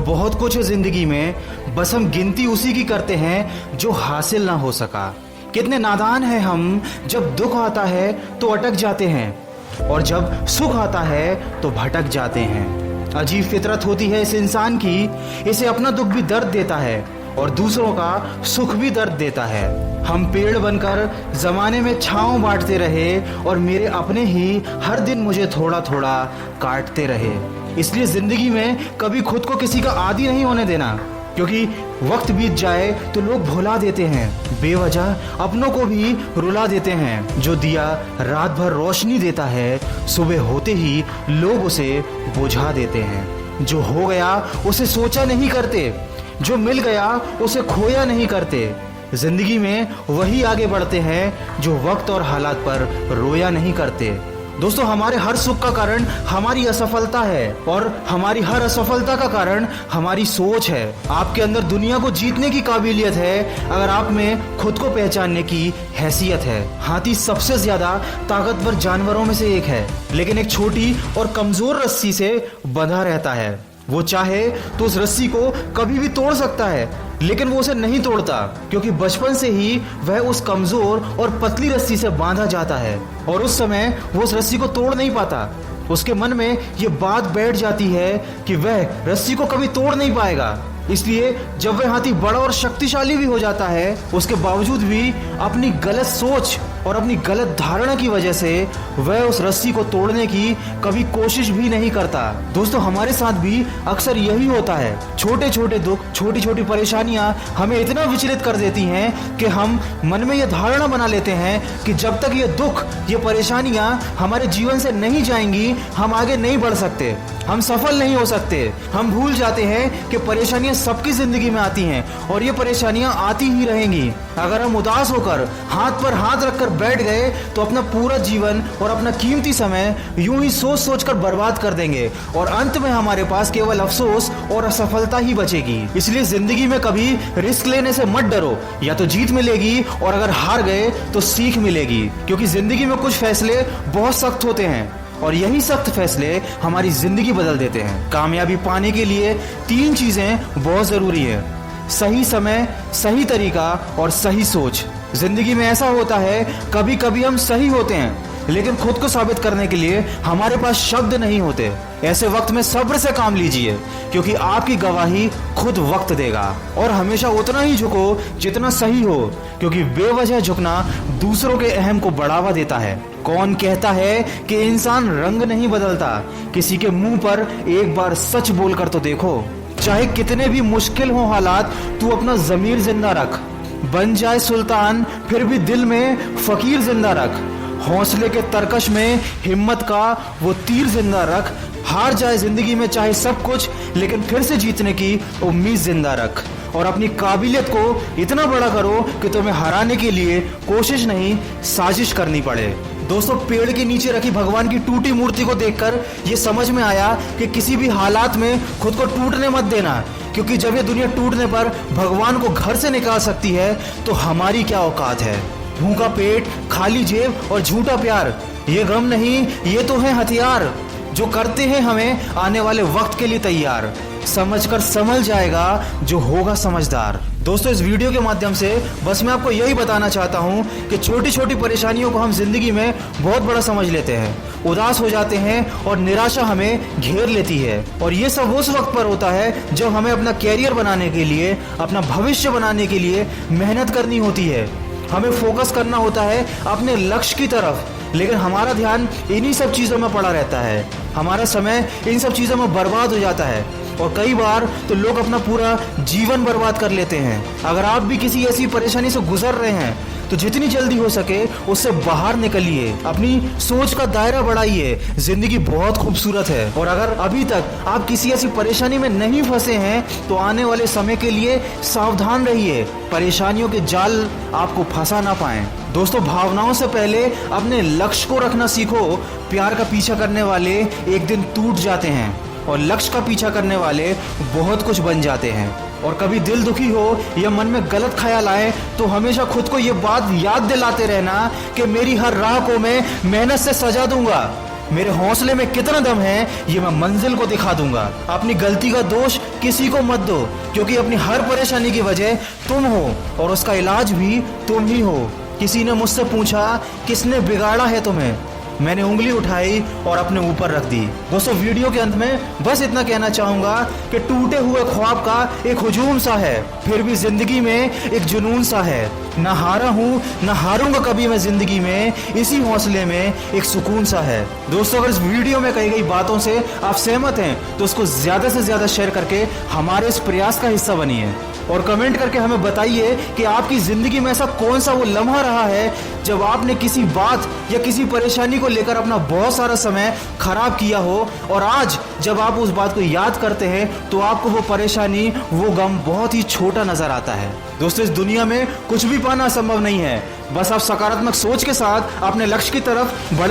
बहुत कुछ है जिंदगी में, बस हम गिनती उसी की करते हैं जो हासिल ना हो सका। कितने नादान हैं हम, जब दुख आता है तो अटक जाते हैं और जब सुख आता है तो भटक जाते हैं। अजीब फितरत होती है इस इंसान की, इसे अपना दुख भी दर्द देता है और दूसरों का सुख भी दर्द देता है। हम पेड़ बनकर जमाने में छांव बांटते रहे और मेरे अपने ही हर दिन मुझे थोड़ा थोड़ा काटते रहे। इसलिए जिंदगी में कभी खुद को किसी का आदी नहीं होने देना, क्योंकि वक्त बीत जाए तो लोग भुला देते हैं, बेवजह अपनों को भी रुला देते हैं। जो दिया रात भर रोशनी देता है, सुबह होते ही लोग उसे बुझा देते हैं। जो हो गया उसे सोचा नहीं करते, जो मिल गया उसे खोया नहीं करते। जिंदगी में वही आगे बढ़ते हैं जो वक्त और हालात पर रोया नहीं करते। दोस्तों, हमारे हर सुख का कारण हमारी असफलता है और हमारी हर असफलता का कारण हमारी सोच है। आपके अंदर दुनिया को जीतने की काबिलियत है अगर आप में खुद को पहचानने की हैसियत है। हाथी सबसे ज्यादा ताकतवर जानवरों में से एक है, लेकिन एक छोटी और कमजोर रस्सी से बंधा रहता है। वो चाहे तो उस रस्सी को कभी भी तोड़ सकता है, लेकिन वो उसे नहीं तोड़ता, क्योंकि बचपन से ही वह उस कमजोर और पतली रस्सी से बांधा जाता है और उस समय वो उस रस्सी को तोड़ नहीं पाता। उसके मन में ये बात बैठ जाती है कि वह रस्सी को कभी तोड़ नहीं पाएगा। इसलिए जब वह हाथी बड़ा और शक्तिशाली भी हो जाता है, उसके बावजूद भी अपनी गलत सोच और अपनी गलत धारणा की वजह से वह उस रस्सी को तोड़ने की कभी कोशिश भी नहीं करता। दोस्तों, हमारे साथ भी अक्सर यही होता है। छोटे छोटे दुख, छोटी छोटी परेशानियां हमें इतना विचलित कर देती हैं कि हम मन में यह धारणा बना लेते हैं कि जब तक ये दुख, ये परेशानियां हमारे जीवन से नहीं जाएंगी, हम आगे नहीं बढ़ सकते, हम सफल नहीं हो सकते। हम भूल जाते हैं कि परेशानियां सबकी जिंदगी में आती हैं और ये परेशानियां आती ही रहेंगी। अगर हम उदास होकर हाथ पर हाथ रखकर बैठ गए तो अपना पूरा जीवन और अपना कीमती समय यूं ही सोच सोच कर बर्बाद कर देंगे और अंत में हमारे पास केवल अफसोस और असफलता ही बचेगी। इसलिए जिंदगी में कभी रिस्क लेने से मत डरो, या तो जीत मिलेगी और अगर हार गए तो सीख मिलेगी, क्योंकि जिंदगी में कुछ फैसले बहुत सख्त होते हैं और यही सख्त फैसले हमारी जिंदगी बदल देते हैं। कामयाबी पाने के लिए 3 चीजें बहुत जरूरी है: सही समय, सही तरीका और सही सोच। जिंदगी में ऐसा होता है, कभी कभी हम सही होते हैं लेकिन खुद को साबित करने के लिए हमारे पास शब्द नहीं होते। ऐसे वक्त में सब्र से काम लीजिए, क्योंकि आपकी गवाही खुद वक्त देगा। और हमेशा उतना ही झुको जितना सही हो, क्योंकि बेवजह झुकना दूसरों के अहम को बढ़ावा देता है। कौन कहता है कि इंसान रंग नहीं बदलता? किसी के मुंह पर एक बार सच बोलकर तो देखो। चाहे कितने भी मुश्किल हो हालात, तू अपना जमीर जिंदा रख। बन जाए सुल्तान फिर भी दिल में फकीर जिंदा रख। हौसले के तरकश में हिम्मत का वो तीर जिंदा रख। हार जाए जिंदगी में चाहे सब कुछ, लेकिन फिर से जीतने की उम्मीद जिंदा रख। और अपनी काबिलियत को इतना बड़ा करो कि तुम्हें हराने के लिए कोशिश नहीं, साजिश करनी पड़े। दोस्तों, पेड़ के नीचे रखी भगवान की टूटी मूर्ति को देखकर ये समझ में आया कि किसी भी हालात में खुद को टूटने मत देना, क्योंकि जब ये दुनिया टूटने पर भगवान को घर से निकाल सकती है तो हमारी क्या औकात है। भूखा पेट, खाली जेब और झूठा प्यार, ये गम नहीं, ये तो है हथियार जो करते हैं हमें आने वाले वक्त के लिए तैयार। समझकर संभल जाएगा जो होगा समझदार। दोस्तों, इस वीडियो के माध्यम से बस मैं आपको यही बताना चाहता हूँ कि छोटी छोटी परेशानियों को हम जिंदगी में बहुत बड़ा समझ लेते हैं, उदास हो जाते हैं और निराशा हमें घेर लेती है। और ये सब उस वक्त पर होता है जब हमें अपना कैरियर बनाने के लिए, अपना भविष्य बनाने के लिए मेहनत करनी होती है। हमें फोकस करना होता है अपने लक्ष्य की तरफ, लेकिन हमारा ध्यान इन्हीं सब चीज़ों में पड़ा रहता है। हमारा समय इन सब चीज़ों में बर्बाद हो जाता है और कई बार तो लोग अपना पूरा जीवन बर्बाद कर लेते हैं। अगर आप भी किसी ऐसी परेशानी से गुजर रहे हैं तो जितनी जल्दी हो सके उससे बाहर निकलिए, अपनी सोच का दायरा बढ़ाइए। जिंदगी बहुत खूबसूरत है और अगर अभी तक आप किसी ऐसी परेशानी में नहीं फंसे हैं तो आने वाले समय के लिए सावधान रहिए, परेशानियों के जाल आपको फंसा ना पाएं। दोस्तों, भावनाओं से पहले अपने लक्ष्य को रखना सीखो। प्यार का पीछा करने वाले एक दिन टूट जाते हैं और लक्ष्य का पीछा करने वाले बहुत कुछ बन जाते हैं। और कभी दिल दुखी हो या मन में गलत ख्याल आए तो हमेशा खुद को ये बात याद दिलाते रहना कि मेरी हर राह को मैं मेहनत से सजा दूंगा। मेरे हौसले में कितना दम है ये मैं मंजिल को दिखा दूंगा। अपनी गलती का दोष किसी को मत दो, क्योंकि अपनी हर परेशानी की वजह तुम हो और उसका इलाज भी तुम ही हो। किसी ने मुझसे पूछा किसने बिगाड़ा है तुम्हें, मैंने उंगली उठाई और अपने ऊपर रख दी। दोस्तों, वीडियो के अंत में बस इतना कहना चाहूंगा कि टूटे हुए ख्वाब का एक हुजूम सा है, फिर भी जिंदगी में एक जुनून सा है। ना हारा हूं, ना हारूंगा कभी मैं जिंदगी में, इसी हौसले में एक सुकून सा है। दोस्तों, अगर इस वीडियो में कही गई बातों से आप सहमत हैं तो उसको ज्यादा से ज्यादा शेयर करके हमारे इस प्रयास का हिस्सा बनिए और कमेंट करके हमें बताइए कि आपकी जिंदगी में ऐसा कौन सा वो लम्हा रहा है जब आपने किसी बात या किसी परेशानी को लेकर अपना बहुत सारा समय खराब किया हो, और आज जब आप उस बात को याद करते हैं तो आपको वो परेशानी, वो गम बहुत ही छोटा नजर आता है। दोस्तों, इस दुनिया में कुछ भी पाना संभव नहीं है, बस आप सकारात्मक सोच के साथ अपने लक्ष्य की तरफ बढ़